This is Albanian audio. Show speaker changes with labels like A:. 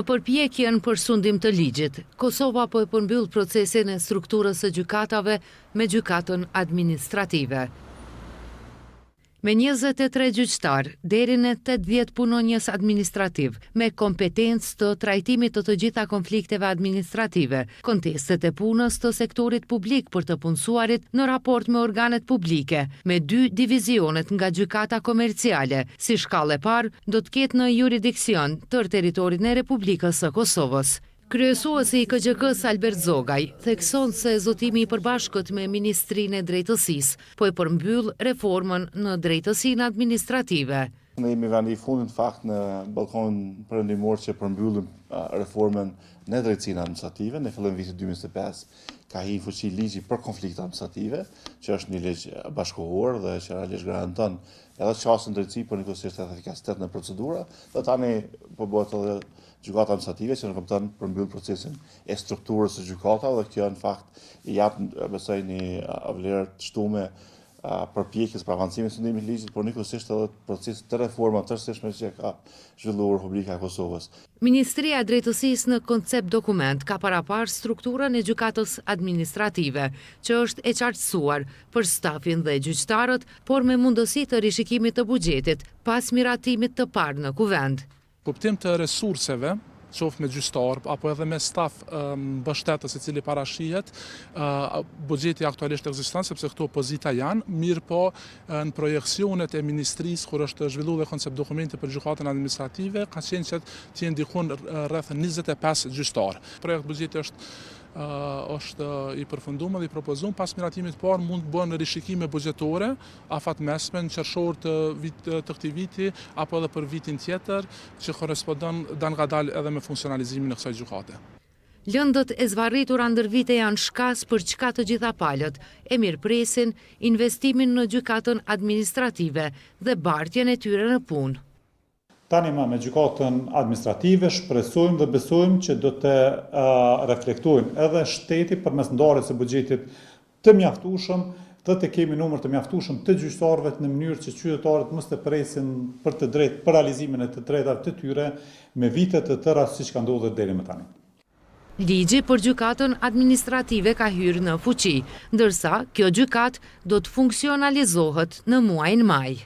A: Në përpjekjen për sundim të ligjit, Kosova po e përmbyll procesin e strukturës së gjykatave me gjykatën administrative. Me 23 gjyqtar, deri në 80 punonjës administrativ, me kompetencë të trajtimit të gjitha konflikteve administrative, kontestet e punës të sektorit publik për të punësuarit në raport me organet publike, me 2 divizionet nga gjykata komerciale, si shkallë e parë do të ketë në juridiksion tër territorin e Republikës së Kosovës. Kryesuesi i KGK-s Albert Zogaj thekson se zotimi i përbashkët me Ministrinë e Drejtësisë po e përmbyll reformën në drejtësinë administrative.
B: Ne jemi vendi i fundit në fakt në ballkonin perëndimor që përmbyllim reformën në drejtësinë administrative. Në fillim vitit 2025 ka hyrë në fuqi ligji për konflikte administrative, që është një ligj bashkëkohor dhe që realisht garanton edhe çastin drejtësi për njëkohësisht edhe efikasitet në procedura, dhe tani po bëhet edhe gjykata administrative që në kompton përmbyll procesin e strukturës së gjykatave dhe kjo në fakt i jap besoj një vlerë të shtuar përpjekjes për avancimin e sundimit të ligjit, por njëkohësisht edhe procesit të reforma tërësishme që ka zhvilluar Republika e Kosovës.
A: Ministria e Drejtësisë në koncept dokument ka paraparë strukturën e gjykatës administrative, që është e qartësuar për stafin dhe gjyqtarët, por me mundësi të rishikimit të buxhetit pas miratimit të parë në kuvend.
C: Kuptim të resurseve, qoftë me gjyqtar apo edhe me staf mbështetës i cili parashihet, buxheti aktualisht ekziston sepse këto pozita janë, mirë po në projekcionet e ministrisë kur është zhvilluar koncept dokumenti për gjykatën administrative, ka qenë që të jenë diku rreth 25 gjyqtar. Projekt buxheti është i përfunduar dhe i propozuar pas miratimit të parë mund të bëhen rishikime buxhetore afatmesme në qershor të këtij viti apo edhe për vitin tjetër që korrespondon ngadalë edhe me funksionalizimin e kësaj gjykate.
A: Lëndët e zvarritura ndër vite janë shkas për çka të gjitha palët, e mirëpresin investimin në gjykatën administrative dhe bartjen e tyre në punë.
D: Tani me gjykatën administrative shpresojmë dhe besojmë që do të reflektojnë edhe shteti përmes ndarjes së buxhetit të mjaftueshëm, të kemi numër të mjaftueshëm të gjyqtarëve në mënyrë që qytetarët mos të presin për të drejtë për realizimin e të drejtave të tyre me vite të tëra siç ka ndodhur deri më tani.
A: Ligji për gjykatën administrative ka hyrë në fuqi, ndërsa kjo gjykatë do të funksionalizohet në muajin maj.